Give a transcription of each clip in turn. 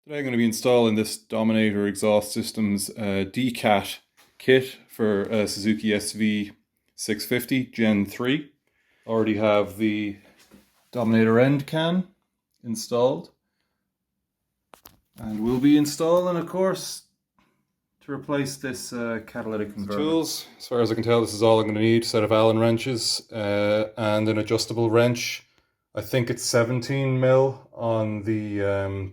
Today I'm going to be installing this Dominator exhaust system's decat kit for Suzuki SV650 Gen 3. Already have the Dominator end can installed. And we'll be installing, of course, to replace this catalytic converter. Tools, as far as I can tell, this is all I'm going to need. A set of Allen wrenches and an adjustable wrench. I think it's 17mm on the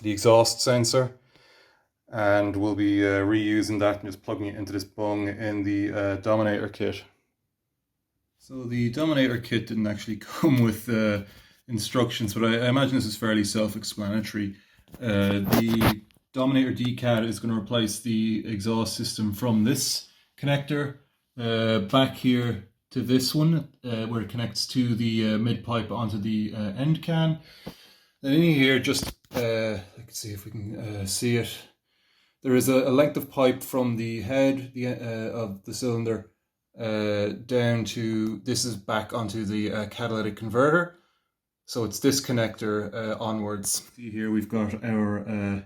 exhaust sensor, and we'll be reusing that and just plugging it into this bung in the Dominator kit. So the Dominator kit didn't actually come with instructions, but I imagine this is fairly self-explanatory. The Dominator decat is going to replace the exhaust system from this connector back here to this one, where it connects to the mid pipe onto the end can. And in here, just let's see if we can see it. There is a length of pipe from the head of the cylinder down to, this is back onto the catalytic converter. So it's this connector onwards. See here we've got our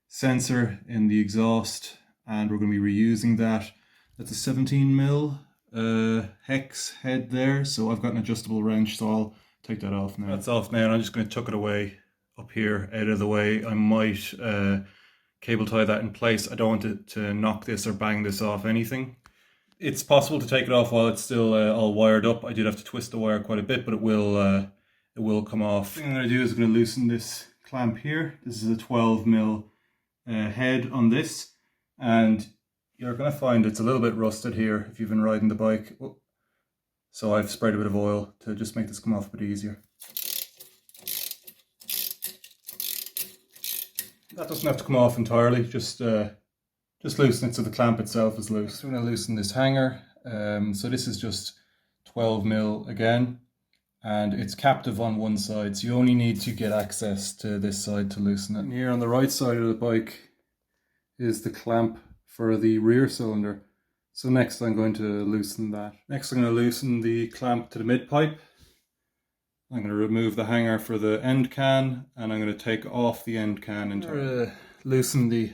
sensor in the exhaust, and we're going to be reusing that. That's a 17mm hex head there. So I've got an adjustable wrench, so I'll take that off now. That's off now, and I'm just going to tuck it away up here out of the way. I might cable tie that in place. I don't want it to knock this or bang this off anything. It's possible to take it off while it's still all wired up. I did have to twist the wire quite a bit, but it will come off. The thing I'm going to do is I'm going to loosen this clamp here. This is a 12mm head on this, and you're going to find it's a little bit rusted here if you've been riding the bike. So I've sprayed a bit of oil to just make this come off a bit easier. That doesn't have to come off entirely, just loosen it so the clamp itself is loose. So I'm going to loosen this hanger. So this is just 12mm again, and it's captive on one side, so you only need to get access to this side to loosen it. And here on the right side of the bike is the clamp for the rear cylinder. So next I'm going to loosen that. Next I'm going to loosen the clamp to the mid pipe. I'm going to remove the hanger for the end can, and I'm going to take off the end can entirely. Loosen the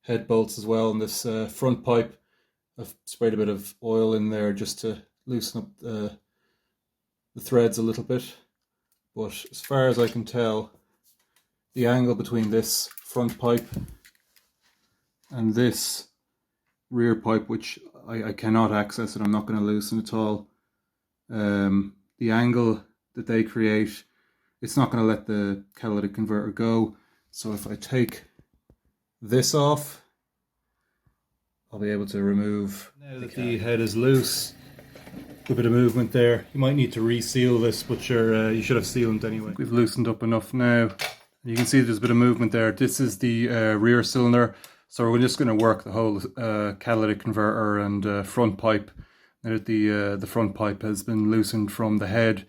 head bolts as well on this front pipe. I've sprayed a bit of oil in there just to loosen up the threads a little bit. But as far as I can tell, the angle between this front pipe and this rear pipe, which I cannot access and I'm not going to loosen at all, the angle that they create, it's not going to let the catalytic converter go. So if I take this off, I'll be able to remove. Now that the head is loose, a bit of movement there. You might need to reseal this, but you should have sealant anyway. We've loosened up enough now. You can see there's a bit of movement there. This is the rear cylinder, so we're just going to work the whole catalytic converter and front pipe. Now that the front pipe has been loosened from the head,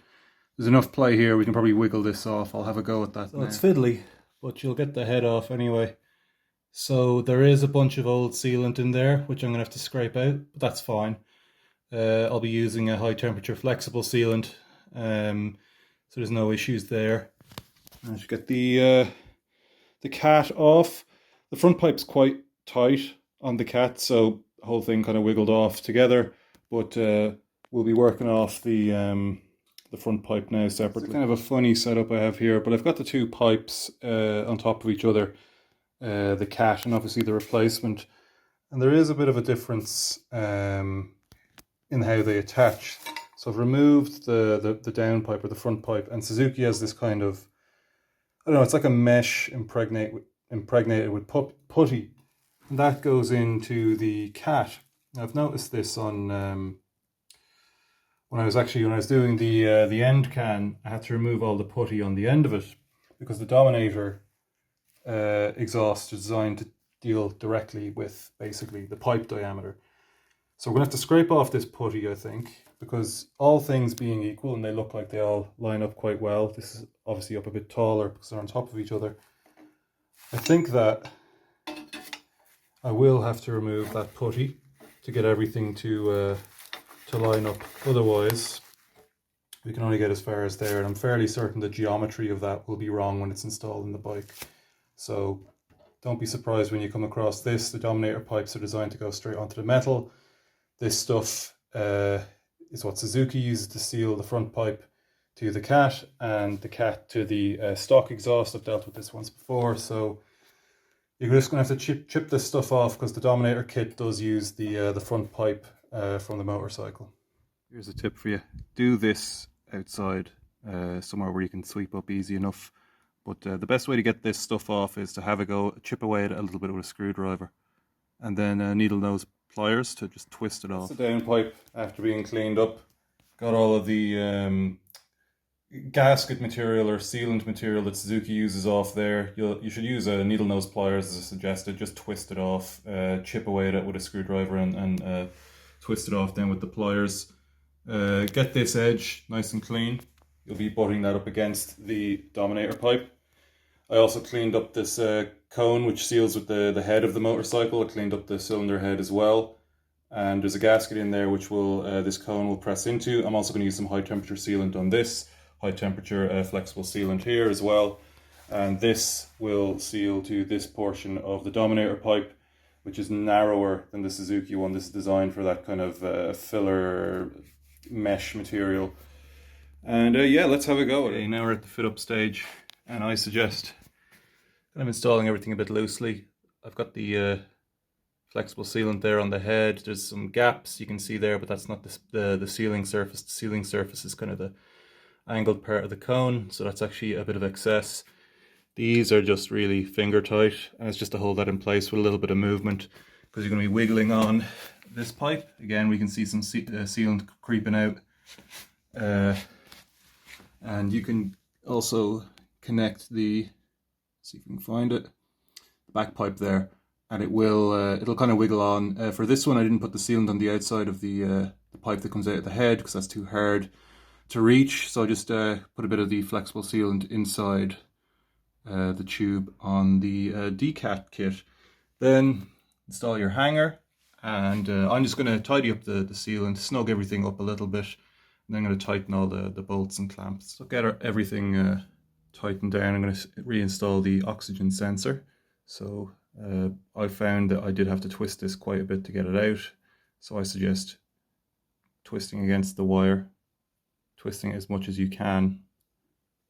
there's enough play here, we can probably wiggle this off. I'll have a go at that now. It's fiddly, but you'll get the head off anyway. So there is a bunch of old sealant in there, which I'm going to have to scrape out, but that's fine. I'll be using a high temperature flexible sealant, so there's no issues there. I should get the cat off. The front pipe's quite tight on the cat, so the whole thing kind of wiggled off together, but we'll be working off the front pipe now separately. It's kind of a funny setup I have here, but I've got the two pipes on top of each other, the cat and obviously the replacement, and there is a bit of a difference in how they attach. So I've removed the down pipe or the front pipe, and Suzuki has this kind of, I don't know, it's like a mesh impregnated with putty, and that goes into the cat. Now I've noticed this on when I was doing the end can, I had to remove all the putty on the end of it because the Dominator exhaust is designed to deal directly with basically the pipe diameter. So we're going to have to scrape off this putty, I think, because all things being equal, and they look like they all line up quite well. This is obviously up a bit taller because they're on top of each other. I think that I will have to remove that putty to get everything to line up. Otherwise, we can only get as far as there, and I'm fairly certain the geometry of that will be wrong when it's installed in the bike. So don't be surprised when you come across this. The Dominator pipes are designed to go straight onto the metal. This stuff is what Suzuki uses to seal the front pipe to the Cat, and the Cat to the stock exhaust. I've dealt with this once before, so you're just going to have to chip this stuff off, because the Dominator kit does use the front pipe from the motorcycle. Here's a tip for you. Do this outside, somewhere where you can sweep up easy enough. But the best way to get this stuff off is to have a go, chip away at it a little bit with a screwdriver, and then needle nose pliers to just twist it off. That's the down pipe after being cleaned up. Got all of the gasket material or sealant material that Suzuki uses off there. You should use a needle nose pliers as I suggested. Just twist it off, chip away at it with a screwdriver, and twist it off then with the pliers. Get this edge nice and clean. You'll be butting that up against the Dominator pipe. I also cleaned up this cone which seals with the head of the motorcycle. I cleaned up the cylinder head as well. And there's a gasket in there which will this cone will press into. I'm also going to use some high temperature sealant on this. High temperature flexible sealant here as well. And this will seal to this portion of the Dominator pipe, which is narrower than the Suzuki one. This is designed for that kind of filler mesh material. And yeah, let's have a go. Okay, now we're at the fit up stage, and I suggest I'm installing everything a bit loosely. I've got the flexible sealant there on the head. There's some gaps you can see there, but that's not the sealing surface. The sealing surface is kind of the angled part of the cone, so that's actually a bit of excess. These are just really finger tight, and it's just to hold that in place with a little bit of movement, because you're going to be wiggling on this pipe. Again, we can see some sealant creeping out, and you can also connect the, see if we can find it, the back pipe there, and it will it'll kind of wiggle on. For this one I didn't put the sealant on the outside of the pipe that comes out of the head, because that's too hard to reach, so I just put a bit of the flexible sealant inside the tube on the decat kit. Then install your hanger, and I'm just going to tidy up the sealant, snug everything up a little bit, and then I'm going to tighten all the bolts and clamps. So get everything tightened down, I'm going to reinstall the oxygen sensor. So I found that I did have to twist this quite a bit to get it out, so I suggest twisting against the wire, twisting as much as you can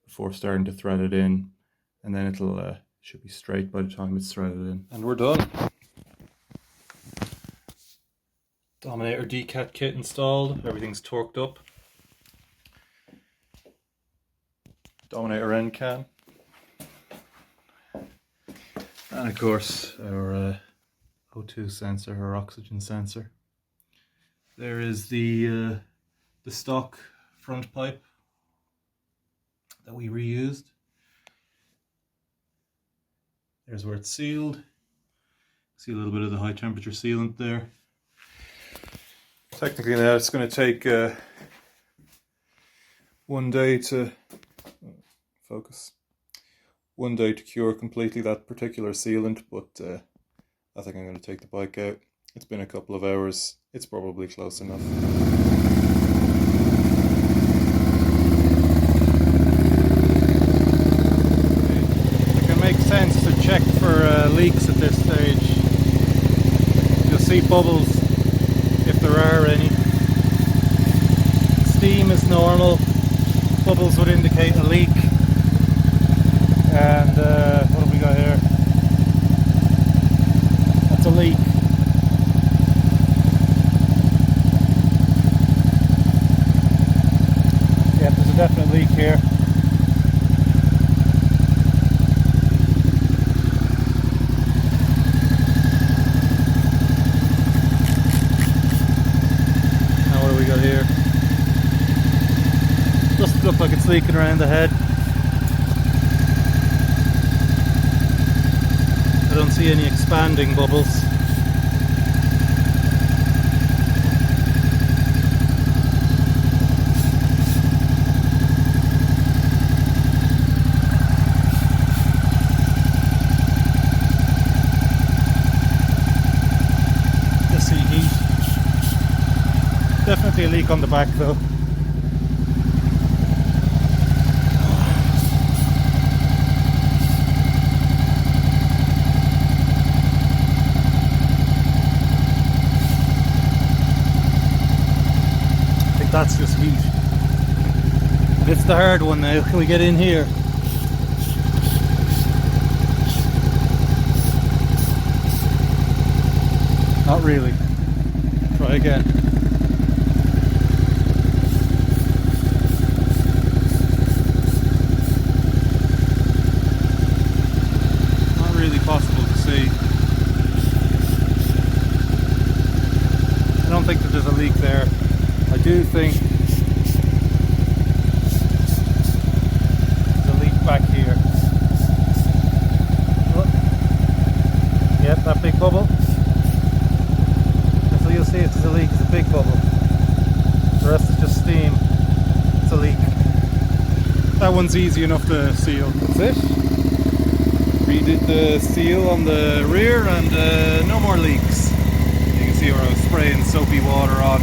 before starting to thread it in, and then it'll should be straight by the time it's threaded in. And we're done. Dominator decat kit installed, everything's torqued up. Dominator end can, and of course our O2 sensor, our oxygen sensor. There is the stock front pipe that we reused. There's where it's sealed. See a little bit of the high temperature sealant there. Technically now it's going to take one day to cure completely that particular sealant, but I think I'm going to take the bike out. It's been a couple of hours. It's probably close enough. It can make sense to check for leaks at this stage. You'll see bubbles if there are any. Steam is normal. Bubbles would indicate a leak. And what have we got here? That's a leak. Yeah, there's a definite leak here. Now what do we got here? Doesn't look like it's leaking around the head. I don't see any expanding bubbles. Just see heat. Definitely a leak on the back though. the hard one now. Can we get in here? Not really. Try again. Not really possible to see. I don't think that there's a leak there. I do think there's a leak back here. Oh. Yep, that big bubble. So you'll see if there's a leak, it's a big bubble. The rest is just steam. It's a leak. That one's easy enough to seal. That's it. Redid the seal on the rear and no more leaks. You can see where I was spraying soapy water on.